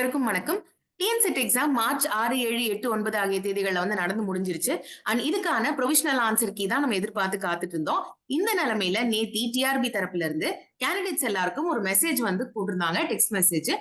அனைவருக்கும் வணக்கம். TNSET exam March 6, 7, 8, 9 ஆகிய தேதிகள்ல நடந்து முடிஞ்சிருச்சு. இதுக்கான ப்ரொவிஷனல் ஆன்சர் கீ தான் நம்ம எதிர்பார்த்து காத்துட்டு இருந்தோம். இந்த நிலைமையில நேத்தி டிஆர்பி தரப்புல இருந்து கேண்டிடேட்ஸ் எல்லாருக்கும் ஒரு மெசேஜ் போட்டிருந்தாங்க. Text message.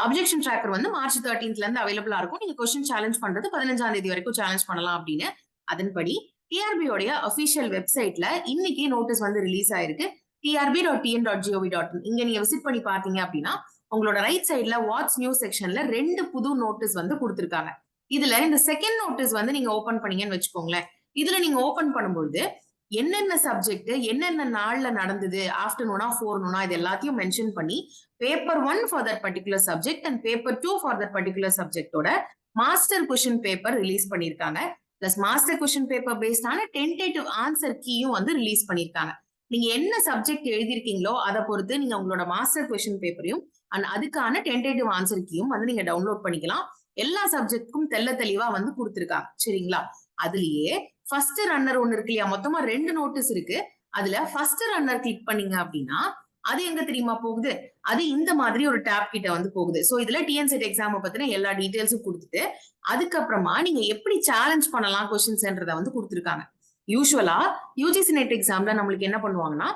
Objection tracker March 13th இருந்து அவைலபிளா இருக்கும். நீங்க கொஸ்டின் சேலஞ்ச் பண்றது 15ஆம் தேதி வரைக்கும் சேலஞ்ச் பண்ணலாம் அப்படின்னு. அதன்படி டிஆர்பி உடைய அபிஷியல் வெப்சைட்ல இன்னைக்கு நோட்டீஸ் ரிலீஸ் ஆயிருக்கு. trb.tn.gov.in இங்க நீங்க விசிட் பண்ணி பாத்தீங்க அப்படின்னா உங்களோட ரைட் சைடுல வாட்ஸ் நியூஸ் செக்ஷன்ல 2 புது நோட்டீஸ் கொடுத்திருக்காங்க. இதுல இந்த செகண்ட் நோட்டீஸ் நீங்க ஓபன் பண்ணீங்கன்னு வச்சுக்கோங்களேன். இதுல நீங்க ஓபன் பண்ணும்போது என்னென்ன சப்ஜெக்ட் என்னென்ன நாள்ல நடந்தது, ஆஃப்டர்நூனா ஃபோர்நூனா இது எல்லாத்தையும் மென்ஷன் பண்ணி paper 1 for that particular subject and paper 2 for that particular சப்ஜெக்டோட மாஸ்டர் கொஸ்டின் பேப்பர் ரிலீஸ் பண்ணிருக்காங்க. பிளஸ் மாஸ்டர் கொஸ்டின் பேப்பர் பேஸ்டான டென்டேட்டிவ் ஆன்சர் கீயும் ரிலீஸ் பண்ணிருக்காங்க. நீங்க என்ன சப்ஜெக்ட் எழுதிருக்கீங்களோ அதை பொறுத்து நீங்க உங்களோட மாஸ்டர் கொஸ்டின் பேப்பரையும் அண்ட் அதுக்கான டென்டேட்டிவ் ஆன்சர் கீயும் நீங்க டவுன்லோட் பண்ணிக்கலாம். எல்லா சப்ஜெக்ட்க்கும் தெளிவா கொடுத்திருக்காங்க. சரிங்களா? அதுலயே ஃபர்ஸ்ட் ரன்னர் ஒன்னு இருக்கு இல்லையா, மொத்தமா 2 நோட்டீஸ் இருக்கு. அதுல ஃபர்ஸ்ட் ரன்னர் கிளிக் பண்ணீங்க அப்படின்னா அது எங்க தெரியுமா போகுது? அது இந்த மாதிரி ஒரு டேப் கிட்ட போகுது. சோ இதுல டிஎன்செட் எக்ஸாம் பத்தின எல்லா டீடைல்ஸும் கொடுத்துட்டு அதுக்கப்புறமா நீங்க எப்படி சேலஞ்ச் பண்ணலாம் கொஸ்டின்ஸ்ன்றத கொடுத்திருக்காங்க. யூசுவலா யூஜிசி நெட் எக்ஸாம்ல நம்மளுக்கு என்ன பண்ணுவாங்கன்னா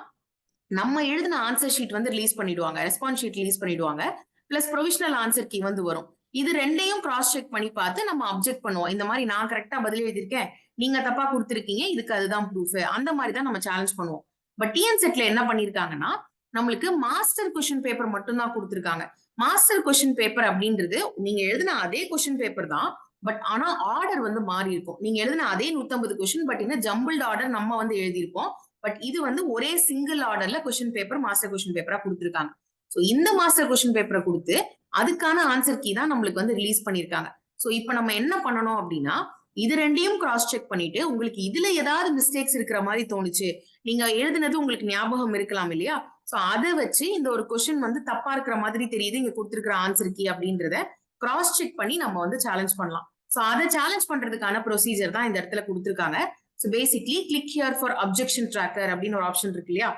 நம்ம எழுதின ஆன்சர் ஷீட் ரிலீஸ் பண்ணிடுவாங்க, ரெஸ்பான்ஸ் ஷீட் ரிலீஸ் பண்ணிடுவாங்க, பிளஸ் ப்ரொவிஷனல் ஆன்சர் கீ வரும். இது ரெண்டையும் கிராஸ் செக் பண்ணி பார்த்து நம்ம அப்ஜெக்ட் பண்ணுவோம். இந்த மாதிரி நான் கரெக்டா பதில் எழுதியிருக்கேன், நீங்க தப்பா கொடுத்திருக்கீங்க, இதுக்கு அதுதான் ப்ரூஃப், அந்த மாதிரி தான் நம்ம சேலஞ்ச் பண்ணுவோம். பட் டிஎன்செட்ல என்ன பண்ணிருக்காங்கன்னா நம்மளுக்கு மாஸ்டர் கொஸ்டின் பேப்பர் மட்டும் தான் கொடுத்திருக்காங்க. மாஸ்டர் கொஸ்டின் பேப்பர் அப்படின்றது நீங்க எழுதின அதே கொஸ்டின் பேப்பர் தான், பட் ஆனா ஆர்டர் மாறி இருக்கும். நீங்க எழுதின அதே 150 கொஸ்டின், பட் இன்னும் ஜம்பிள்ட் ஆர்டர் நம்ம எழுதியிருப்போம். பட் இது ஒரே சிங்கிள் ஆர்டர்ல கொஸ்டின் பேப்பர் மாஸ்டர் கொஸ்டின் பேப்பரா கொடுத்திருக்காங்க. சோ இந்த மாஸ்டர் கொஸ்டின் பேப்பரை கொடுத்து அதுக்கான ஆன்சர் கீ தான் நம்மளுக்கு ரிலீஸ் பண்ணிருக்காங்க. சோ இப்போ நம்ம என்ன பண்ணணும் அப்படின்னா இது ரெண்டையும் கிராஸ் செக் பண்ணிட்டு உங்களுக்கு இதுல ஏதாவது மிஸ்டேக்ஸ் இருக்கிற மாதிரி தோணுச்சு, நீங்க எழுதினது உங்களுக்கு ஞாபகம் இருக்கலாம் இல்லையா, சோ அதை வச்சு இந்த ஒரு கொஸ்டின் தப்பா இருக்கிற மாதிரி தெரியுது இங்க கொடுத்திருக்கிற ஆன்சர் கீ அப்படின்றத கிராஸ் செக் பண்ணி நம்ம சேலஞ்ச் பண்ணலாம். சோ அதை சேலஞ்ச் பண்றதுக்கான ப்ரொசீஜர் தான் இந்த இடத்துல கொடுத்திருக்காங்க. So basically click here for objection tracker அப்படின்னு ஒரு ஆப்ஷன் இருக்கு இல்லையா,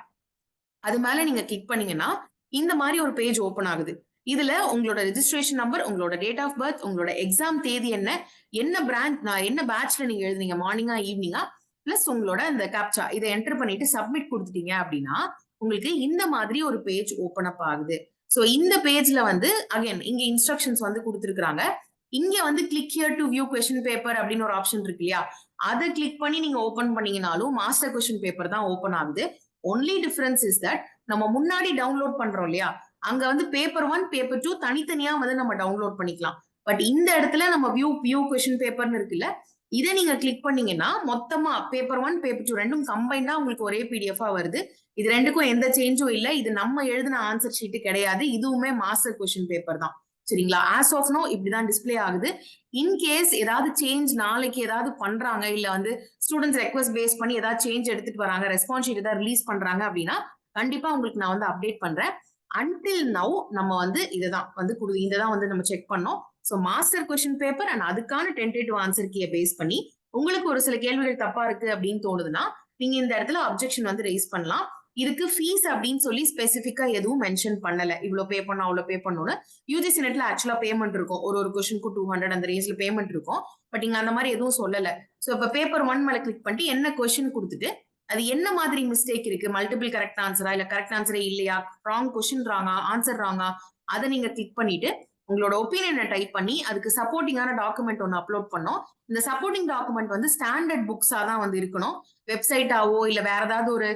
அது மேல நீங்க கிளிக் பண்ணீங்கன்னா இந்த மாதிரி ஒரு பேஜ் ஓபன் ஆகுது. இதுல உங்களோட ரெஜிஸ்ட்ரேஷன் நம்பர், உங்களோட டேட் ஆஃப் பர்த், உங்களோட எக்ஸாம் தேதி என்ன பிரான்ச் என்ன பேட்ச்ல நீங்க எழுதுனீங்க, மார்னிங்கா ஈவினிங்கா, பிளஸ் உங்களோட இந்த கேப்சா இதை என்டர் பண்ணிட்டு சப்மிட் கொடுத்துட்டீங்க அப்படின்னா உங்களுக்கு இந்த மாதிரி ஒரு பேஜ் ஓபன் அப் ஆகுது. சோ இந்த பேஜ்ல அகைன் இங்க இன்ஸ்ட்ரக்ஷன்ஸ் கொடுத்திருக்காங்க. இங்க click here to view question paper அப்படின்னு ஒரு ஆப்ஷன் இருக்கு இல்லையா, அதை கிளிக் பண்ணி நீங்க ஓபன் பண்ணீங்கனாலும் மாஸ்டர் கொஸ்டின் பேப்பர் தான் ஓபன் ஆகுது. ஒன்லி டிஃபரன்ஸ் இஸ் தட் நம்ம முன்னாடி டவுன்லோட் பண்றோம் இல்லையா, அங்க பேப்பர் 1 பேப்பர் 2 தனித்தனியா நம்ம டவுன்லோட் பண்ணிக்கலாம். பட் இந்த இடத்துல நம்ம வியூ கொஸ்டின் பேப்பர்னு இருக்குல்ல, இதை நீங்க கிளிக் பண்ணீங்கன்னா மொத்தமா பேப்பர் 1 பேப்பர் 2 ரெண்டும் கம்பைண்டா உங்களுக்கு ஒரே பிடிஎஃப் வருது. இது ரெண்டுக்கும் எந்த சேஞ்சும் இல்ல. இது நம்ம எழுதின ஆன்சர் ஷீட் கிடையாது, இதுவுமே மாஸ்டர் கொஸ்டின் பேப்பர் தான். சரிங்களா? ஆஸ் ஆஃப் நோ இப்படிதான் டிஸ்பிளே ஆகுது. இன்கேஸ் ஏதாவது சேஞ்ச் நாளைக்கு ஏதாவது பண்றாங்க, இல்ல ஸ்டூடெண்ட்ஸ் ரெக்வஸ்ட் பேஸ் பண்ணி ஏதாவது சேஞ்ச் எடுத்துட்டு வராங்க, ரெஸ்பான்ஸ் ஷீட் ஏதாவது ரிலீஸ் பண்றாங்க அப்படின்னா கண்டிப்பா உங்களுக்கு நான் அப்டேட் பண்றேன். அன்டில் நவ் நம்ம இதுதான் இததான் நம்ம செக் பண்ணோம். So master question paper and அதுக்கான டென்டேட்டிவ் ஆன்சர் கீயை பேஸ் பண்ணி உங்களுக்கு ஒரு சில கேள்விகள் தப்பா இருக்கு அப்படின்னு தோணுதுன்னா நீங்க இந்த இடத்துல அப்ஜெக்ஷன் ரைஸ் பண்ணலாம். இதுக்கு ஃபீஸ் அப்படின்னு சொல்லி ஸ்பெசிபிக்கா எதுவும் மென்ஷன் பண்ணல, இவ்வளவு பே பண்ணணும் அவ்வளவு பே பண்ணணும்னு. யூஜிசி நெட்ல ஆக்சுவலா பேமெண்ட் இருக்கும், ஒரு கொஸ்டினுக்கு 200 அந்த ரேஞ்ச்ல பேமெண்ட் இருக்கும். பட் இங்க அந்த மாதிரி எதுவும் சொல்லல. சோ இப்ப பேப்பர் 1 மேல கிளிக் பண்ணிட்டு என்ன கொஸ்டின் கொடுத்துட்டு அது என்ன மாதிரி மிஸ்டேக் இருக்கு, மல்டிபிள் கரெக்ட் ஆன்சரா இல்ல கரெக்ட் ஆன்சரே இல்லையா, ராங் கொஸ்டின் ராங்கா ஆன்சர் ராங்கா, அதை நீங்க கிளிக் பண்ணிட்டு உங்களோட ஒப்பீனியனை டைப் பண்ணி அதுக்கு சப்போர்ட்டிங்கான டாக்குமெண்ட் ஒன்னு அப்லோட் பண்ணோம். இந்த சப்போர்ட்டிங் டாக்குமெண்ட் ஸ்டாண்டர்ட் புக்ஸா தான் இருக்கணும். வெப்சைட்டாவோ இல்ல வேற ஏதாவது ஒரு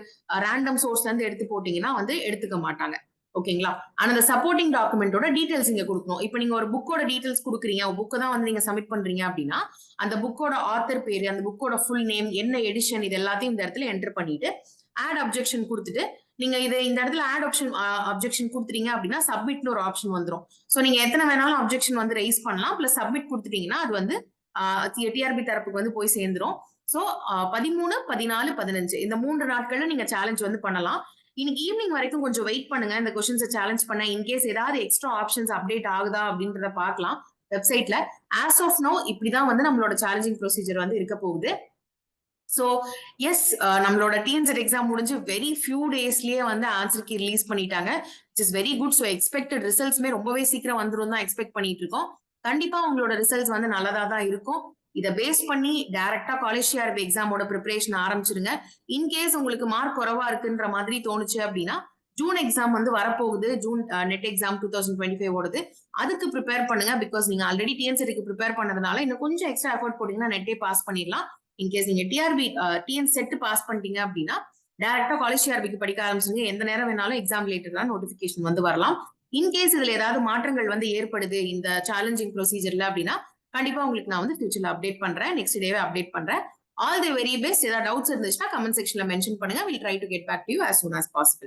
ரேண்டம் சோர்ஸ்ல இருந்து எடுத்து போட்டீங்கன்னா எடுத்துக்க மாட்டாங்க. ஓகேங்களா? அந்த சப்போர்ட்டிங் டாக்குமெண்டோட டீடைல்ஸ் இங்க கொடுக்கணும். இப்போ நீங்க ஒரு புக்கோட டீடைல்ஸ் கொடுக்குறீங்க, புக்கை தான் நீங்க சப்மிட் பண்றீங்க அப்படின்னா அந்த புக்கோட ஆத்தர் பேரு, அந்த புக்கோட ஃபுல் நேம், என்ன எடிஷன், இது எல்லாத்தையும் இந்த இடத்துல என்டர் பண்ணிட்டு ஆட் அப்ஜெக்ஷன் கொடுத்துட்டு நீங்க இந்த இடத்துல ஆட் அப்ஜெக்ஷன் கொடுத்துட்டீங்க அப்படின்னா சப்மிட்னு ஒரு ஆப்ஷன் வந்துரும். சோ நீங்க எத்தனை வேணாலும் அப்ஜெக்ஷன் ரைஸ் பண்ணலாம். பிளஸ் சப்மிட் கொடுத்துட்டீங்கன்னா அது டிஆர்பி தரப்புக்கு போய் சேர்ந்துரும். சோ 13, 14, 15 இந்த 3 நாட்கள்ல நீங்க சேலஞ்ச் பண்ணலாம். இன்னைக்கு ஈவினிங் வரைக்கும் கொஞ்சம் வெயிட் பண்ணுங்க இந்த கொஸ்டின்ஸை சேலஞ்ச் பண்ண. இன்கேஸ் ஏதாவது எக்ஸ்ட்ரா ஆப்ஷன்ஸ் அப்டேட் ஆகுதா அப்படின்றத பார்க்கலாம் வெப்சைட்ல. ஆஸ் ஆஃப் நோ இப்படிதான் நம்மளோட சேலஞ்சிங் ப்ரொசீஜர் இருக்க போகுது. ஸோ எஸ், நம்மளோட டிஎன்செட் எக்ஸாம் முடிஞ்சு வெரி ஃபியூ டேஸ்லயே வந்து ஆன்சர் கீ ரிலீஸ் பண்ணிட்டாங்க. It is very good. So expected ரிசல்ட்ஸ்மே ரொம்பவே சீக்கிரம் வந்துரும் தான் எக்ஸ்பெக்ட் பண்ணிட்டு இருக்கோம். கண்டிப்பா உங்களோட ரிசல்ட்ஸ் வந்து நல்லதா தான் இருக்கும். இதை பேஸ் பண்ணி டைரக்டா காலேஜ் டிஆர்பி எக்ஸாமோட ப்ரிப்பரேஷன் ஆரம்பிச்சிருங்க. இன்கேஸ் உங்களுக்கு மார்க் குறைவா இருக்குன்ற மாதிரி தோணுச்சு அப்படின்னா ஜூன் எக்ஸாம் வந்து வரப்போகுது. ஜூன் நெட் எக்ஸாம் 2025 ஓடுது. அதுக்கு ப்ரிப்பேர் பண்ணுங்க. பிகாஸ் நீங்க ஆல்ரெடி டிஎன்செட்க்கு ப்ரிப்பேர் பண்ணதுனால இன்னும் கொஞ்சம் எக்ஸ்ட்ரா எஃபோர்ட் போட்டீங்கன்னா நெட்டே பாஸ் பண்ணிடலாம். இன்கேஸ் நீங்க டிஆர்பி டிஎன் செட் பாஸ் பண்ணிட்டீங்க அப்படின்னா டைரக்டா காலேஜ் டிஆர்பிக்கு படிக்க ஆரம்பிச்சுங்க. எந்த நேரம் வேணாலும் எக்ஸாம் ரிலேட்டடா நோட்டிபிகேஷன் வந்து வரலாம். இன்கேஸ் இதுல ஏதாவது மாற்றங்கள் வந்து ஏற்படுது இந்த சேலஞ்சிங் ப்ரொசீஜர்ல அப்படின்னா கண்டிப்பா உங்களுக்கு நான் வந்து ஃபியூச்சர்ல அப்டேட் பண்றேன். நெக்ஸ்ட் டேவே அப்டேட் பண்றேன். All the very best. ஏதாவது டவுட்ஸ் இருந்துச்சுன்னா கமெண்ட் செக்ஷன்ல மென்ஷன் பண்ணுங்க. Will try to get back to you as soon as possible.